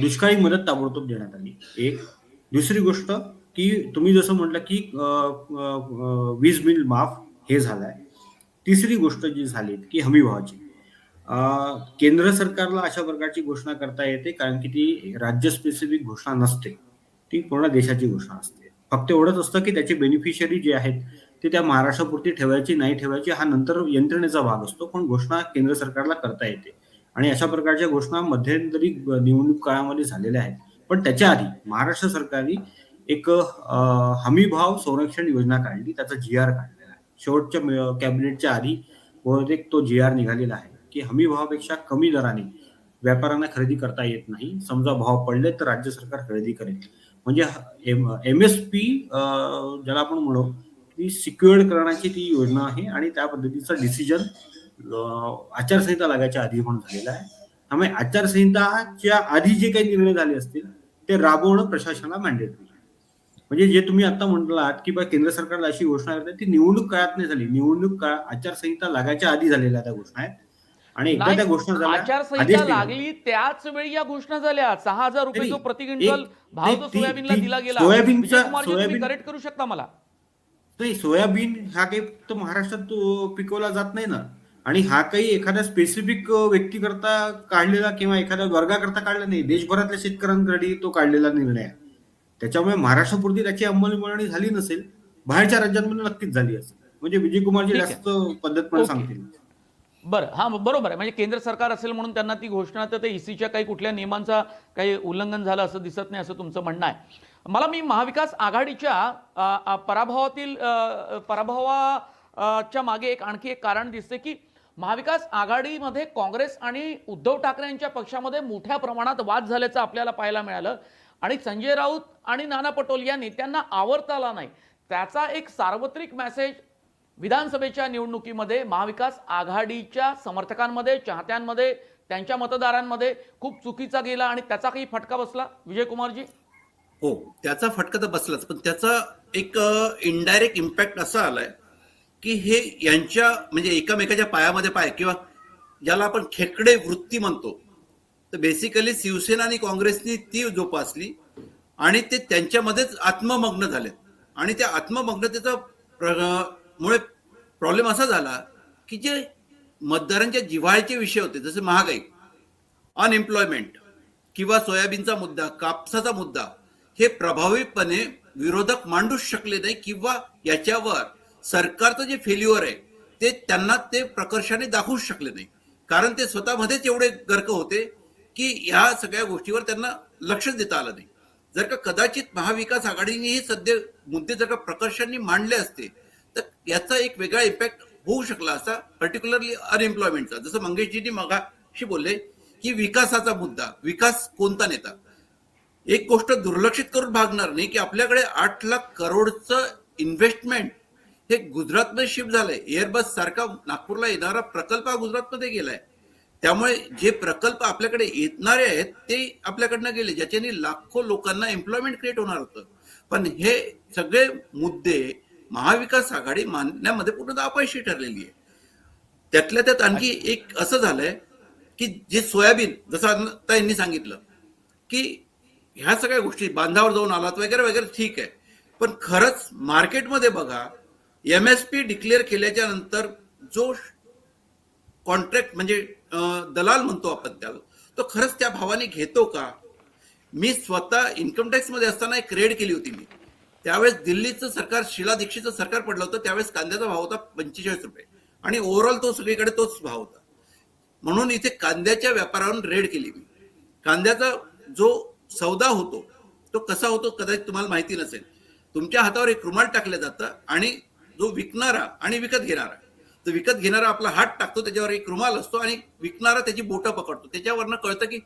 दुष्काळी मदत ताबडतोब देण्यात आली. एक दुसरी गोष्ट की तुम्ही जसं म्हटलं की वीज बिल माफ हे झालंय. तिसरी गोष्ट जी झाली की हमी भावाची. केंद्र सरकारला अशा प्रकारची घोषणा करता येते कारण की ती राज्य स्पेसिफिक घोषणा नसते, ती पूर्ण देशाची घोषणा असते. फक्त एवढंच असतं की त्याचे बेनिफिशियरी जे आहेत ते त्या महाराष्ट्रापुरती ठेवायची नाही ठेवायची हा नंतर यंत्रणेचा भाग असतो, पण घोषणा केंद्र सरकारला करता येते. आणि अशा प्रकारच्या घोषणा मध्यंतरी निवडणूक काळामध्ये झालेल्या आहेत. पण त्याच्या आधी महाराष्ट्र सरकारने एक हमी भाव संरक्षण योजना काढली, त्याचा GR काढलेला आहे. शेवटच्या कॅबिनेटच्या आधी बहुतेक तो GR निघालेला आहे की हमी भावापेक्षा कमी दराने व्यापाऱ्यांना खरेदी करता येत नाही. समजा भाव पडले तर राज्य सरकार खरेदी करेल. म्हणजे MSP ज्याला आपण म्हणू ती सिक्युअर्ड करण्याची ती योजना आहे आणि त्या पद्धतीचा डिसिजन आचारसंहिता लागायच्या आधी पण झालेला आहे. त्यामुळे आचारसंहिताच्या आधी जे काही निर्णय झाले असतील ते राबवणं प्रशासनाला मॅन्डेटरी आहे. म्हणजे जे तुम्ही आता म्हटलात की केंद्र सरकारला अशी घोषणा करते ती निवडणूक काळात नाही झाली. निवडणूक काळ आचारसंहिता लागायच्या आधी झालेल्या त्या घोषणा आहेत आणि एकदा त्या घोषणा झाल्या, आचारसंहिता लागली त्याच वेळी या घोषणा झाल्या. 6,000 रुपये जो प्रति क्विंटल भाव जो सोयाबीनला दिला गेला. सोयाबीन करेक्ट करू शकता मला? नाही, सोयाबीन हा काही फक्त महाराष्ट्रात पिकवला जात नाही ना. आणि हा काही एखाद्या स्पेसिफिक व्यक्तीकरता काढलेला किंवा एखाद्या वर्गाकरता काढला नाही, देशभरातल्या शेतकऱ्यांकडे तो काढलेला निर्णय आहे. त्याच्यामुळे महाराष्ट्रापुरती त्याची अंमलबजावणी झाली नसेल, बाहेरच्या राज्यांमध्ये नक्कीच झाली असेल. म्हणजे विजयकुमारजी जास्त पद्धतपणे सांगतील. बरं, हा बरोबर आहे. म्हणजे केंद्र सरकार असेल म्हणून त्यांना ती घोषणा, तर ते ECच्या काही कुठल्या नियमांचा काही उल्लंघन झालं असं दिसत नाही, असं तुमचं म्हणणं आहे. मला महाविकास आघाडीच्या पराभवाच्या मागे आणखी एक कारण दिसते की महाविकास आघाडीमध्ये काँग्रेस आणि उद्धव ठाकरे यांच्या पक्षामध्ये मोठ्या प्रमाणात वाद झाल्याचं आपल्याला पाहायला मिळालं आणि संजय राऊत आणि नाना पटोले या नेत्यांना आवरता आला नाही. त्याचा एक सार्वत्रिक मेसेज विधानसभेच्या निवडणुकीमध्ये महाविकास आघाडीच्या समर्थकांमध्ये, चाहत्यांमध्ये, त्यांच्या मतदारांमध्ये खूप चुकीचा गेला आणि त्याचा काही फटका बसला. विजयकुमारजी? हो, त्याचा फटका तर बसलाच, पण त्याचा एक इनडायरेक्ट इम्पॅक्ट असा आलाय की हे यांच्या म्हणजे एकमेकाच्या पायामध्ये पाय किंवा ज्याला आपण खेकडे वृत्ती म्हणतो, तर बेसिकली शिवसेना आणि काँग्रेसनी ती जोपासली आणि ते त्यांच्यामध्येच आत्ममग्न झाले. आणि त्या आत्ममग्नतेचा मुळे प्रॉब्लेम असा झाला की जे मतदारांच्या जिव्हाळ्याचे विषय होते, जसे महागाई, अनएम्प्लॉयमेंट किंवा सोयाबीनचा मुद्दा, कापसाचा मुद्दा, हे प्रभावीपणे विरोधक मांडूच शकले नाही किंवा याच्यावर सरकारचं जे फेल्युअर आहे ते त्यांना ते प्रकर्षाने दाखवूच शकले नाही. कारण ते स्वतःमध्येच एवढे गर्क होते की या सगळ्या गोष्टीवर त्यांना लक्षच देता आलं नाही. जर का कदाचित महाविकास आघाडीने हे सध्या मुद्दे जर का प्रकर्षाने मांडले असते तर याचा एक वेगळा इम्पॅक्ट होऊ शकला असा, पर्टिक्युलरली अनएम्प्लॉयमेंटचा. जसं मंगेशजींनी मगाशी बोलले की विकासाचा मुद्दा, विकास कोणता नेता, एक गोष्ट दुर्लक्षित करून भागणार नाही की आपल्याकडे 8 लाख करोडचं इन्व्हेस्टमेंट हे गुजरातमध्ये शिफ्ट झालंय. एअरबस सारखा नागपूरला येणारा प्रकल्प हा गुजरातमध्ये गेलाय. त्यामुळे जे प्रकल्प आपल्याकडे येणारे आहेत ते आपल्याकडनं गेले, ज्याच्याने लाखो लोकांना एम्प्लॉयमेंट क्रिएट होणार होतं. पण हे सगळे मुद्दे महाविकास आघाडी मानण्यामध्ये पूर्ण अपयशी ठरलेली आहे. त्यातल्या त्यात आणखी एक असं झालंय की जे सोयाबीन, जसं आता यांनी सांगितलं की ह्या सगळ्या गोष्टी बांधावर जाऊन आलात वगैरे वगैरे, ठीक आहे. पण खरंच मार्केटमध्ये बघा, MSP डिक्लेअर केल्याच्या नंतर जो कॉन्ट्रॅक्ट म्हणजे दलाल म्हणतो आपण त्याला, तो खरंच त्या भावाने घेतो का? मी स्वतः इन्कम टॅक्स मध्ये असताना एक रेड केली होती मी. त्यावेळेस दिल्लीचं सरकार, शीला दीक्षितचं सरकार पडलं होतं. त्यावेळेस कांद्याचा भाव होता 45 रुपये आणि ओव्हरऑल तो सगळीकडे तोच भाव होता. म्हणून इथे कांद्याच्या व्यापारावरून रेड केली मी. कांद्याचा जो सौदा होतो तो कसा होतो कदाचित तुम्हाला माहिती नसेल. तुमच्या हातावर एक रुमाल टाकलं जातं आणि जो विकणारा आणि विकत घेणारा, तर विकत घेणारा आपला हात टाकतो, त्याच्यावर एक रुमाल असतो आणि विकणारा त्याची बोटं पकडतो. त्याच्यावरनं कळतं की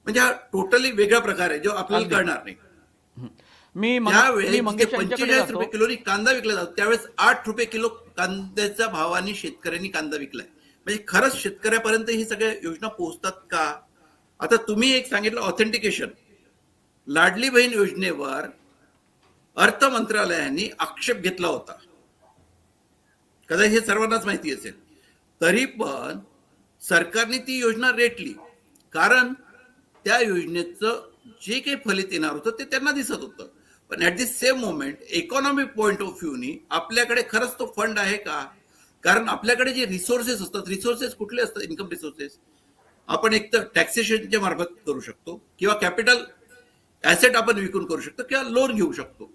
म्हणजे हा टोटली वेगळा प्रकार आहे जो आपल्याला कळणार नाही. त्यावेळेस मंगेश यांच्याकडे 45 जातो. रुपये किलोनी कांदा विकला जातो, त्यावेळेस 8 रुपये किलो कांद्याच्या भावाने शेतकऱ्यांनी कांदा विकलाय. म्हणजे खरंच शेतकऱ्यापर्यंत ही सगळ्या योजना पोहोचतात का? आता तुम्ही एक सांगितलं ऑथेंटिकेशन. लाडली बहीण योजनेवर अर्थ मंत्रालयाने आक्षेप घेतला होता, कदाचित हे सर्वांनाच माहिती असेल. तरी पण सरकारने ती योजना रेटली, कारण त्या योजनेचं जे काही फलित येणार होतं ते त्यांना दिसत होतं. पण at the same moment economic point of व्ह्यूनी आपल्याकडे खरंच तो फंड आहे का? कारण आपल्याकडे जे रिसोर्सेस असतात, रिसोर्सेस कुठले असतात? इन्कम रिसोर्सेस आपण एक तर टॅक्सेशनच्या मार्फत करू शकतो, किंवा कॅपिटल ऍसेट आपण विकून करू शकतो, किंवा लोन घेऊ शकतो.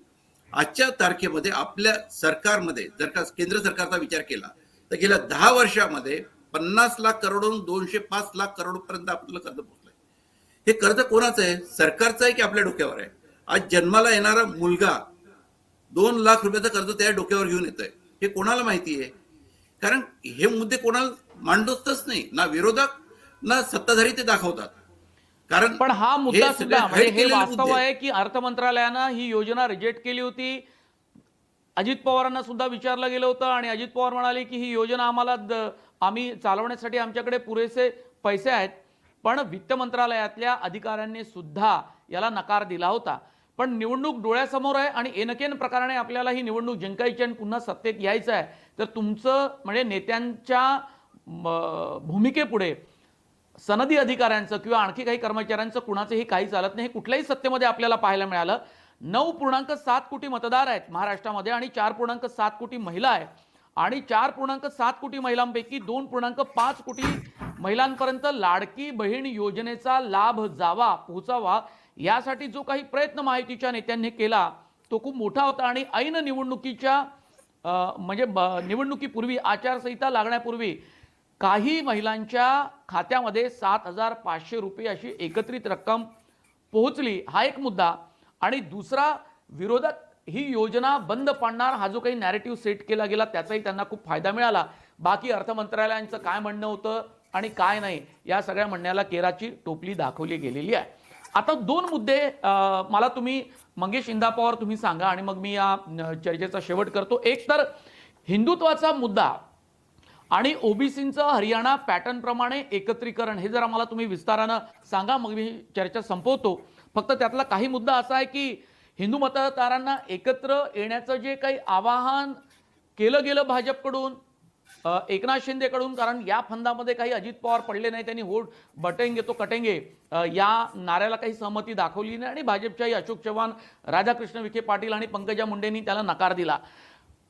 आजच्या तारखेमध्ये आपल्या सरकारमध्ये जर का केंद्र सरकारचा विचार केला तर गेल्या 10 वर्षामध्ये 50 लाख करोडून 205 लाख करोड पर्यंत आपलं कर्ज पोहोचलंय. हे कर्ज कोणाचं आहे? सरकारचं आहे की आपल्या डोक्यावर आहे? आज जन्माला येणारा मुलगा 2 लाख रुपयाचं कर्ज त्या डोक्यावर घेऊन येतोय, हे कोणाला माहिती आहे? कारण हे मुद्दे कोणाला मांडतच नाही, ना विरोधक ना सत्ताधारी ते दाखवतात. कारण पण हा मुद्दा हे सुद्धा सगळे म्हणजे hide हे केलेले वास्तव मुद्दे. आहे की अर्थ मंत्रालयानं ही योजना रिजेक्ट केली होती. अजित पवारांना सुद्धा विचारलं गेलं होतं आणि अजित पवार म्हणाले की ही योजना आम्ही चालवण्यासाठी आमच्याकडे पुरेसे पैसे आहेत. पण वित्त मंत्रालयातल्या अधिकाऱ्यांनी सुद्धा याला नकार दिला होता. पण निवडणूक डोळ्यासमोर आहे आणि एनकेन प्रकाराने आपल्याला ही निवडणूक जिंकायची आणि पुन्हा सत्तेत यायचं आहे. तर तुमचं म्हणजे नेत्यांच्या भूमिकेपुढे सनदी अधिकाऱ्यांचं किंवा आणखी काही कर्मचाऱ्यांचं कुणाचंही काही चालत नाही. हे कुठल्याही सत्तेमध्ये आपल्याला पाहायला मिळालं. 9.7 कोटी मतदार आहेत महाराष्ट्रामध्ये आणि 4.7 कोटी महिला आहेत आणि 4.7 कोटी महिलांपैकी 2.5 कोटी महिलांपर्यंत लाडकी बहीण योजनेचा लाभ पोहोचावा यासाठी जो काही प्रयत्न महायुतीच्या नेत्यांनी केला तो खूप मोठा होता. आणि ऐन निवडणुकीच्या म्हणजे निवडणुकीपूर्वी, आचारसंहिता लागण्यापूर्वी काही महिलांच्या खात्यामध्ये 7,500 रुपये अशी एकत्रित रक्कम पोहोचली. हा एक मुद्दा. आणि दुसरा, विरोधक ही योजना बंद पाडणार हा जो काही नॅरेटिव्ह सेट केला गेला त्याचाही त्यांना खूप फायदा मिळाला. बाकी अर्थ मंत्रालयांचं काय म्हणणं होतं आणि काय नाही या सगळ्या म्हणण्याला केराची टोपली दाखवली गेलेली आहे. आता 2 मुद्दे मला तुम्ही मंगेश इंदापवार तुम्ही सांगा आणि मग मी या चर्चेचा शेवट करतो. एक तर हिंदुत्वाचा मुद्दा आणि ओबीसींचं हरियाणा पॅटर्न प्रमाणे एकत्रीकरण, हे जर आम्हाला तुम्ही विस्तारानं सांगा, मग मी चर्चा संपवतो. फक्त त्यातला काही मुद्दा असा आहे की हिंदू मतदारांना एकत्र येण्याचं जे काही आवाहन केलं गेलं भाजपकडून, एकनाथ शिंदेकडून, कारण या फंदामध्ये काही अजित पवार पडले नाही, त्यांनी वोट बटेंगे तो कटेंगे या नाऱ्याला काही सहमती दाखवली नाही आणि भाजपच्याही अशोक चव्हाण, राधाकृष्ण विखे पाटील आणि पंकजा मुंडेंनी त्याला नकार दिला.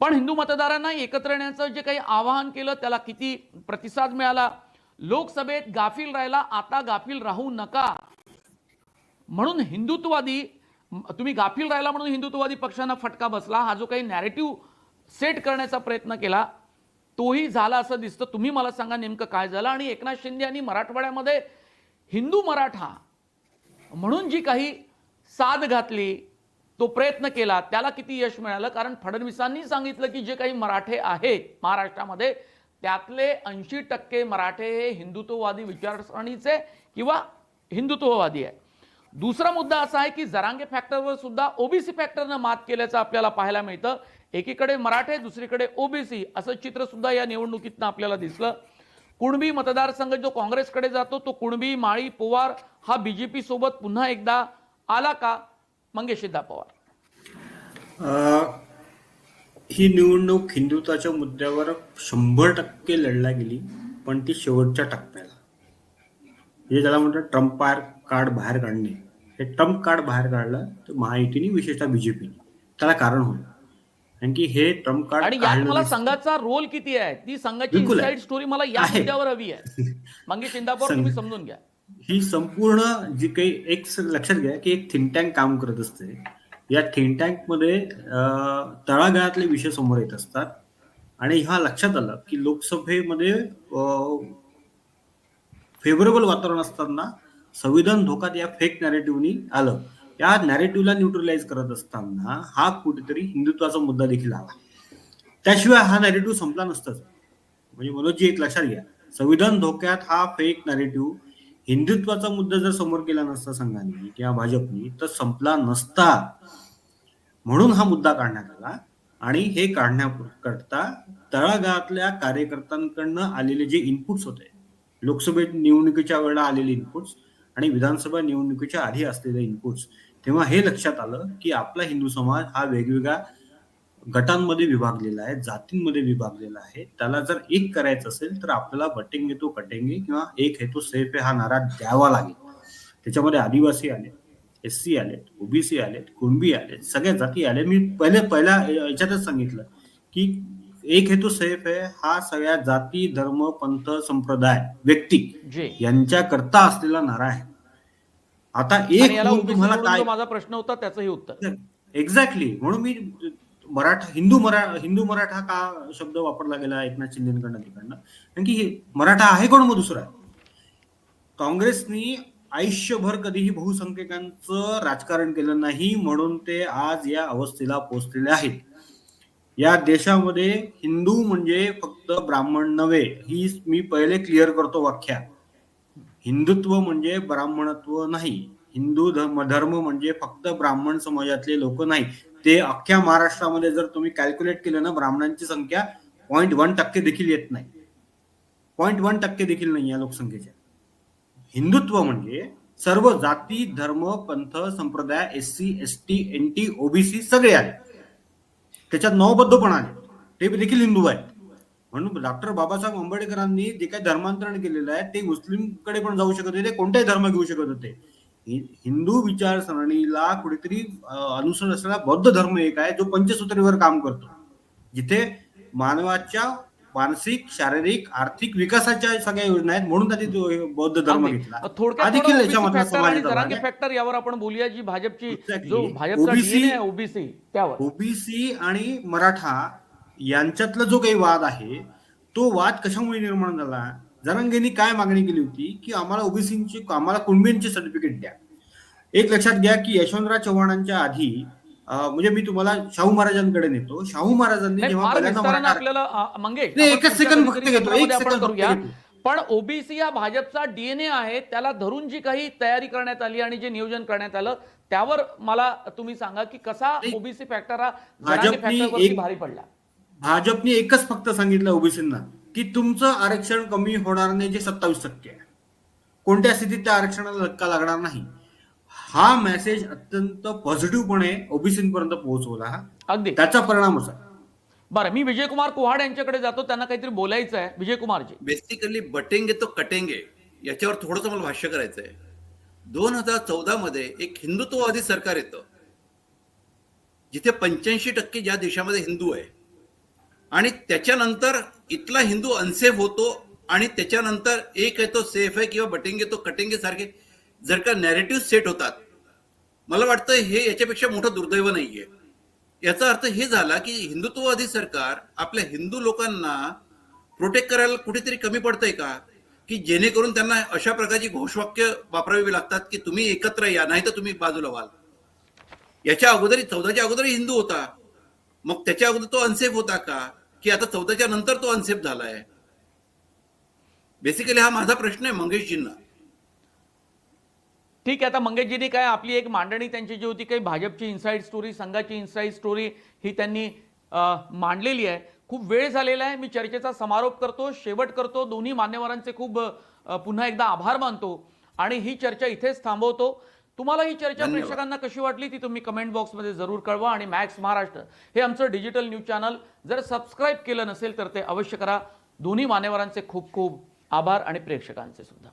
पण हिंदू मतदारांना एकत्र येण्याचं जे काही आवाहन केलं त्याला किती प्रतिसाद मिळाला? लोकसभेत गाफील राहिला, आता गाफील राहू नका म्हणून हिंदुत्ववादी, तुम्ही गाफील राहिला म्हणून हिंदुत्ववादी पक्षांना फटका बसला. हा जो काही नॅरेटिव्ह सेट करण्याचा प्रयत्न केला तोही झाला असं दिसतं. तुम्ही मला सांगा नेमकं काय झालं? आणि एकनाथ शिंदे यांनी मराठवाड्यामध्ये हिंदू मराठा म्हणून जी काही साद घातली, तो प्रयत्न केला, त्याला किती यश मिळालं? कारण फडणवीसांनी सांगितलं की जे काही मराठे आहेत महाराष्ट्रामध्ये त्यातले 80% मराठे हे हिंदुत्ववादी विचारसरणीचे किंवा हिंदुत्ववादी आहे. दुसरा मुद्दा असा आहे की जरांगे फॅक्टरवर सुद्धा ओबीसी फॅक्टरनं मात केल्याचं आपल्याला पाहायला मिळतं. एकीकडे मराठे, दुसरीकडे ओबीसी असं चित्र सुद्धा या निवडणुकीतनं आपल्याला दिसलं. कुणबी मतदारसंघ जो काँग्रेसकडे जातो तो कुणबी, माळी, पोवार हा बीजेपी सोबत पुन्हा एकदा आला का? मंगेश सिद्धा पवार. ही निवडणूक हिंदुत्वाच्या मुद्द्यावर 100% लढला गेली, पण ती शेवटच्या टप्प्याला, म्हणजे त्याला म्हणतात ट्रम्प कार्ड बाहेर काढणे. हे ट्रम्प कार्ड बाहेर काढलं तर महायुतीने, विशेषतः बीजेपीने, त्याला कारण होईल. कारण की हे ट्रम्प कार्ड आणि यात मला संघाचा रोल किती आहे, ती संघाची बिलकुल आहे. इनसाइड स्टोरी मला या आहे. मुद्द्यावर हवी आहे. मंगेश सिद्धा पवार, तुम्ही समजून घ्या. ही संपूर्ण जी काही एक लक्षात घ्या की एक थिंक टँक काम करत असते. या थिंक टँकमध्ये तळागाळातले विषय समोर येत असतात. आणि ह्या लक्षात आलं की लोकसभेमध्ये फेवरेबल वातावरण असताना संविधान धोक्यात या फेक नॅरेटिव्हनी आलं. या नॅरेटिव्हला न्यूट्रलाइज करत असताना हा कुठेतरी हिंदुत्वाचा मुद्दा देखील आला. त्याशिवाय हा नॅरेटिव्ह संपला नसताच. म्हणजे मनोजजी एक लक्षात घ्या, संविधान धोक्यात हा फेक नॅरेटिव्ह हिंदुत्वाचा मुद्दा जर समोर केला नसता संघाने किंवा भाजपनी तर संपला नसता. म्हणून हा मुद्दा काढण्यात आला. आणि हे काढण्याकरता तळागाळातल्या कार्यकर्त्यांकडनं आलेले जे इनपुट्स होते, लोकसभे निवडणुकीच्या वेळेला आलेले इनपुट्स आणि विधानसभा निवडणुकीच्या आधी असलेले इनपुट्स, तेव्हा हे लक्षात आलं की आपला हिंदू समाज हा वेगवेगळ्या गटांमध्ये विभागलेला आहे, जातींमध्ये विभागलेला आहे. त्याला जर एक करायचं असेल तर आपल्याला बटेंगे तो कटेंगे किंवा एक है तो सैफ है हा नारा द्यावा लागेल. त्याच्यामध्ये आदिवासी आले, एससी आलेत, ओबीसी आलेत, कुणबी आलेत, सगळ्या जाती आले. मी पहिल्या याच्यातच सांगितलं की एक हेतू सैफ आहे हा सगळ्या जाती, धर्म, पंथ, संप्रदाय, व्यक्ती यांच्याकरता असलेला नारा आहे. आता एक तुम्हाला काय, माझा प्रश्न होता त्याचंही उत्तर एक्झॅक्टली. म्हणून मी हिंदू मराठा का शब्द वापरला गेला एकनाथ शिंदेकडनं तिकडनं, कारण की मराठा आहे कोण मग दुसरा? काँग्रेसनी आयुष्यभर कधीही बहुसंख्यकांचं राजकारण केलं नाही, म्हणून ते आज या अवस्थेला पोहोचलेले आहेत. या देशामध्ये हिंदू म्हणजे फक्त ब्राह्मण नव्हे, ही मी पहिले क्लिअर करतो व्याख्या. हिंदुत्व म्हणजे ब्राह्मणत्व नाही. हिंदू धर्म म्हणजे फक्त ब्राह्मण समाजातले लोक नाही. ते अख्ख्या महाराष्ट्रामध्ये जर तुम्ही कॅल्क्युलेट केलं ना, ब्राह्मणांची संख्या 0.1% देखील येत नाही. 0.1% देखील नाही या लोकसंख्येच्या. हिंदुत्व म्हणजे सर्व जाती, धर्म, पंथ, संप्रदाय, एससी, एसटी, एनटी, ओबीसी सगळे आले. त्याच्यात नवबद्ध पण आले, ते देखील हिंदू आहेत. म्हणून डॉक्टर बाबासाहेब आंबेडकरांनी जे काही धर्मांतरण केलेलं आहे ते मुस्लिमकडे पण जाऊ शकत होते, कोणताही धर्म घेऊ शकत होते. हिंदू विचारसरणीला कुठेतरी अनुसरण असलेला बौद्ध धर्म एक आहे जो पंचसूत्रीवर काम करतो, जिथे मानवाच्या मानसिक, शारीरिक, आर्थिक विकासाच्या सगळ्या योजना आहेत. म्हणून त्यांनी बौद्ध धर्म घेतला. फॅक्टर यावर आपण बोलूया, जी भाजपची जो भाजपचा डीएनए आहे ओबीसी, त्यावर. ओबीसी आणि मराठा यांच्यातला जो काही वाद आहे तो वाद कशामुळे निर्माण झाला? जरांगेंनी काय मागणी केली होती की आम्हाला ओबीसीची, आम्हाला कुणबींची सर्टिफिकेट द्या. एक लक्षात घ्या की यशवंतराव चव्हाणांच्या आधी, म्हणजे मी तुम्हाला शाहू महाराजांकडे नेतो. शाहू महाराजांनी जेव्हा एकच सेकंड फक्त घेतो, पण ओबीसी हा भाजपचा डीएनए आहे, त्याला धरून जी काही तयारी करण्यात आली आणि जे नियोजन करण्यात आलं त्यावर मला तुम्ही सांगा की कसा ओबीसी फॅक्टर हा भारी पडला. भाजपने एकच फक्त सांगितलं ओबीसींना की तुमचं आरक्षण कमी होणार नाही, जे 27% आहे. कोणत्या स्थितीत त्या आरक्षणाला धक्का लागणार नाही. हा मेसेज अत्यंत पॉझिटिव्हपणे ओबीसींपर्यंत पोहोचवला. अगदी त्याचा परिणाम असा. बरं, मी विजयकुमार कोहाड यांच्याकडे जातो, त्यांना काहीतरी बोलायचं आहे. विजयकुमारजी, बेसिकली बटेंगे तो कटेंगे याच्यावर थोडंसं मला भाष्य करायचं आहे. 2014 मध्ये एक हिंदुत्ववादी सरकार येतं जिथे 85% ज्या देशामध्ये हिंदू आहे, आणि त्याच्यानंतर इथला हिंदू अनसेफ होतो, आणि त्याच्यानंतर एक आहे तो सेफ आहे किंवा बटेंगे तो कटेंगे सारखे जर का नॅरेटिव्ह सेट होतात, मला वाटतं हे याच्यापेक्षा मोठं दुर्दैव नाहीये. याचा अर्थ हे झाला की हिंदुत्ववादी सरकार आपल्या हिंदू लोकांना प्रोटेक्ट करायला कुठेतरी कमी पडतंय का, की जेणेकरून त्यांना अशा प्रकारची घोषवाक्य वापरावी लागतात की तुम्ही एकत्र या, नाही तर तुम्ही बाजूला व्हाल. याच्या अगोदर 14च्या अगोदरही हिंदू होता, मग त्याच्या अगोदर तो अनसेफ होता का, की आता 14च्या नंतर तो अनसेफ झालाय? बेसिकली हा माझा प्रश्न आहे मंगेशजींना. ठीक आहे, आता मंगेशजींनी काय आपली एक मांडणी त्यांची जी होती काही भाजपची इनसाईड स्टोरी, संघाची इनसाईड स्टोरी ही त्यांनी मांडलेली आहे. खूप वेळ झालेला आहे. मी चर्चेचा समारोप करतो, शेवट करतो. दोन्ही मान्यवरांचे खूप पुन्हा एकदा आभार मानतो आणि ही चर्चा इथेच थांबवतो. तुम्हाला ही चर्चा धन्यवाद. प्रेक्षकांना कशी वाटली ती तुम्ही कमेंट बॉक्समध्ये जरूर कळवा आणि मॅक्स महाराष्ट्र हे आमचं डिजिटल न्यूज चॅनल जर सबस्क्राईब केलं नसेल तर ते अवश्य करा. दोन्ही मान्यवरांचे खूप खूप आभार आणि प्रेक्षकांचे सुद्धा.